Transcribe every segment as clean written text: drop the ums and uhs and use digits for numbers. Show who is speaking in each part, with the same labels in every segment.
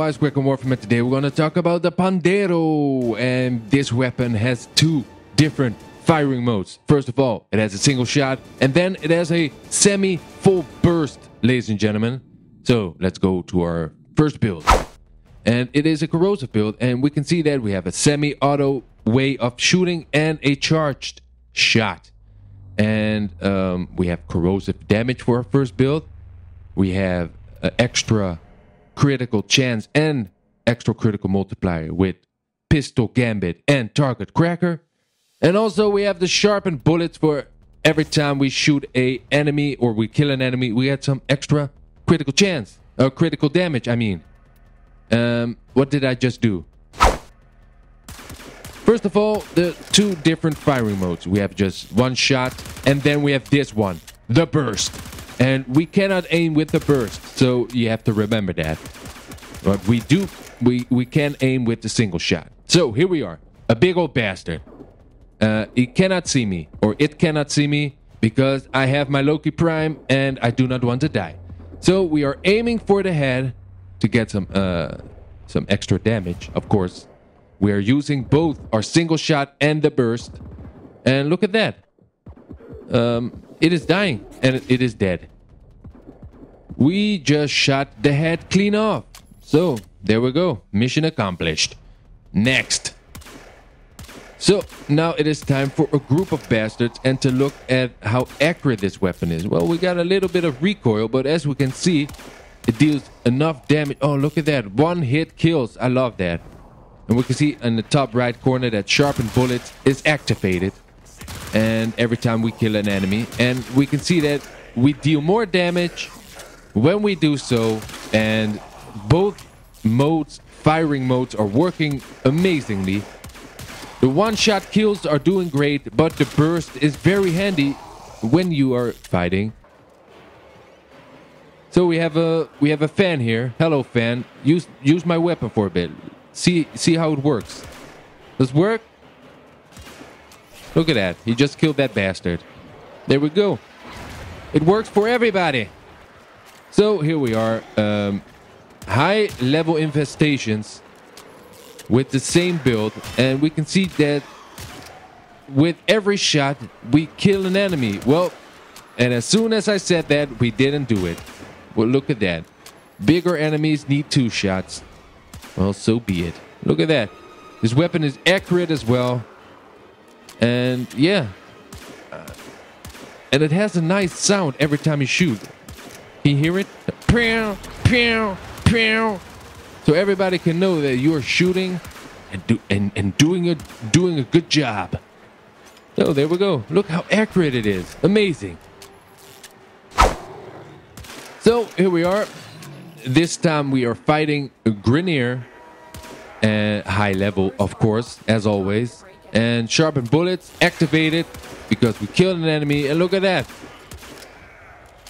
Speaker 1: Wisekrakr and Warframe. Today we're going to talk about the Pandero, and this weapon has two different firing modes. First of all, it has a single shot, and then it has a semi-full burst, ladies and gentlemen. So let's go to our first build, and it is a corrosive build, and we can see that we have a semi-auto way of shooting and a charged shot, and we have corrosive damage for our first build. We have extra critical chance and extra critical multiplier with pistol gambit and target cracker, and also we have the sharpened bullets for every time we shoot a enemy or we kill an enemy. We get some extra critical chance or critical damage. I mean, what did I just do? First of all, the two different firing modes. We have just one shot, and then we have this one, the burst. And we cannot aim with the burst, so you have to remember that. But we can aim with the single shot. So here we are, a big old bastard. It cannot see me, or it cannot see me, because I have my Loki Prime and I do not want to die. So we are aiming for the head to get some extra damage. Of course, we are using both our single shot and the burst. And look at that. It is dying, and it is dead. We just shot the head clean off. So, there we go. Mission accomplished. Next. So, now it is time for a group of bastards and to look at how accurate this weapon is. Well, we got a little bit of recoil, but as we can see, it deals enough damage. Oh, look at that. One hit kills. I love that. And we can see in the top right corner that sharpened bullets is activated. And every time we kill an enemy, and we can see that we deal more damage when we do so, and both firing modes are working amazingly. The one-shot kills are doing great, but the burst is very handy when you are fighting. So we have a fan here. Hello, fan. Use my weapon for a bit. See how it works. Does it work? Look at that. He just killed that bastard. There we go. It works for everybody. So here we are. High level infestations with the same build. And we can see that with every shot we kill an enemy. Well, and as soon as I said that, we didn't do it. Well, look at that. Bigger enemies need 2 shots. Well, so be it. Look at that. This weapon is accurate as well. And yeah, and it has a nice sound every time you shoot. Can you hear it? Pew, pew, pew. So everybody can know that you are shooting and doing a good job. So there we go. Look how accurate it is. Amazing. So here we are. This time we are fighting a Grineer, high level, of course, as always. And sharpened bullets activated because we killed an enemy. And look at that.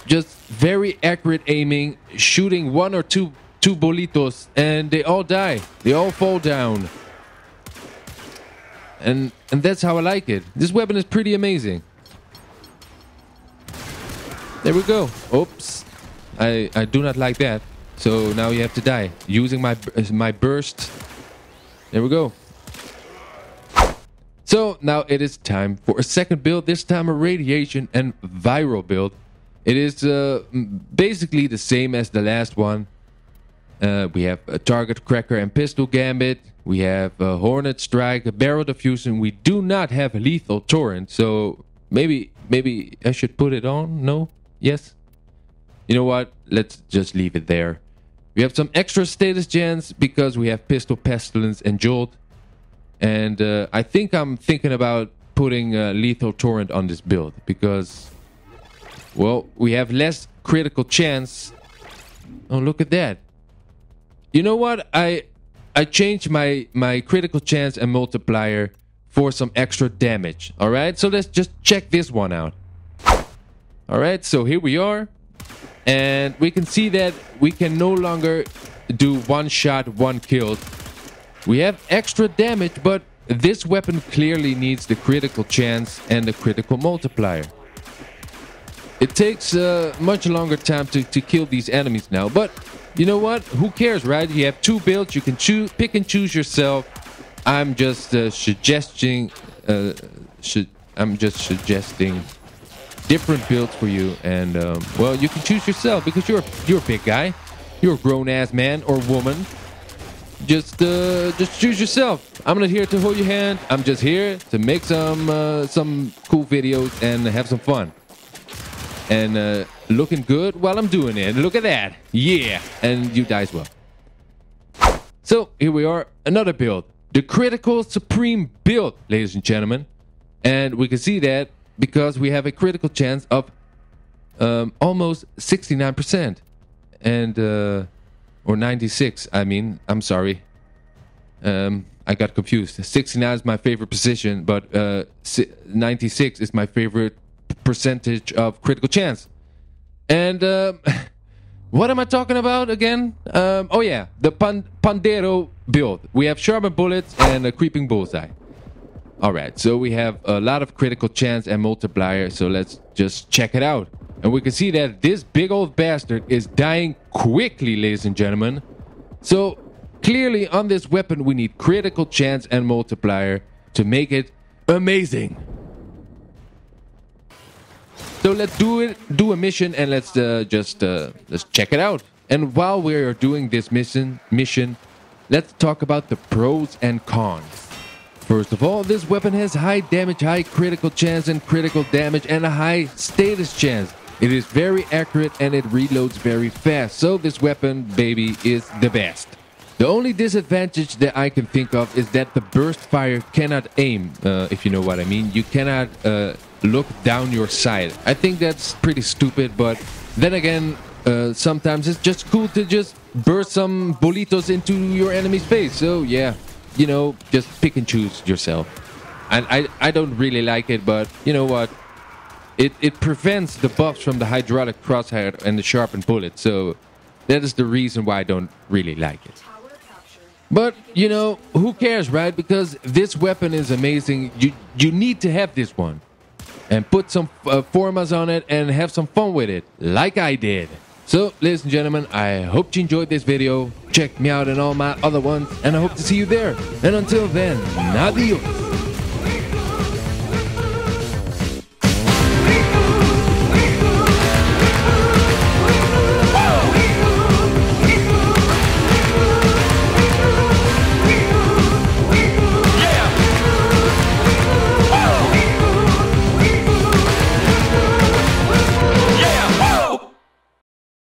Speaker 1: Just very accurate aiming, shooting 1 or 2 bolitos, and they all die. They all fall down. And that's how I like it. This weapon is pretty amazing. There we go. Oops. I do not like that. So now you have to die. Using my burst. There we go. So now it is time for a second build, this time a radiation and viral build. It is basically the same as the last one. We have a target cracker and pistol gambit. We have a hornet strike, a barrel diffusion. We do not have a lethal torrent, so maybe I should put it on. No? Yes? You know what? Let's just leave it there. We have some extra status gens because we have pistol pestilence and jolt. And I think I'm thinking about putting lethal torrent on this build because, well, we have less critical chance. Oh, look at that. You know what? I changed my critical chance and multiplier for some extra damage. All right, so let's just check this one out. All right, so here we are. And we can see that we can no longer do 1 shot, 1 kill. We have extra damage, but this weapon clearly needs the critical chance and the critical multiplier. It takes much longer time to kill these enemies now, but you know what? Who cares, right? You have 2 builds. You can pick and choose yourself. I'm just suggesting different builds for you, and well, you can choose yourself because you're a big guy. You're a grown-ass man or woman. Just choose yourself. I'm not here to hold your hand. I'm just here to make some cool videos and have some fun. And looking good while I'm doing it. Look at that. Yeah. And you die as well. So here we are. Another build. The critical supreme build, ladies and gentlemen. And we can see that because we have a critical chance of almost 69%. And or 96, I mean, I'm sorry. I got confused. 69 is my favorite position, but 96 is my favorite percentage of critical chance. And what am I talking about again? Oh yeah, the Pandero build. We have sharpened bullets and a creeping bullseye. Alright, so we have a lot of critical chance and multiplier, so let's just check it out. And we can see that this big old bastard is dying quickly, ladies and gentlemen. So, clearly on this weapon we need critical chance and multiplier to make it amazing. So let's do a mission, and let's let's check it out. And while we are doing this mission, let's talk about the pros and cons. First of all, this weapon has high damage, high critical chance and critical damage, and a high status chance. It is very accurate and it reloads very fast, so this weapon, baby, is the best. The only disadvantage that I can think of is that the burst fire cannot aim, if you know what I mean. You cannot look down your sight. I think that's pretty stupid, but then again, sometimes it's just cool to just burst some bolitos into your enemy's face. So yeah, you know, just pick and choose yourself. And I don't really like it, but you know what? It prevents the buffs from the hydraulic crosshair and the sharpened bullet, so that is the reason why I don't really like it. But, you know, who cares, right? Because this weapon is amazing. You need to have this one. And put some formas on it and have some fun with it, like I did. So, ladies and gentlemen, I hope you enjoyed this video. Check me out in all my other ones, and I hope to see you there. And until then, adios.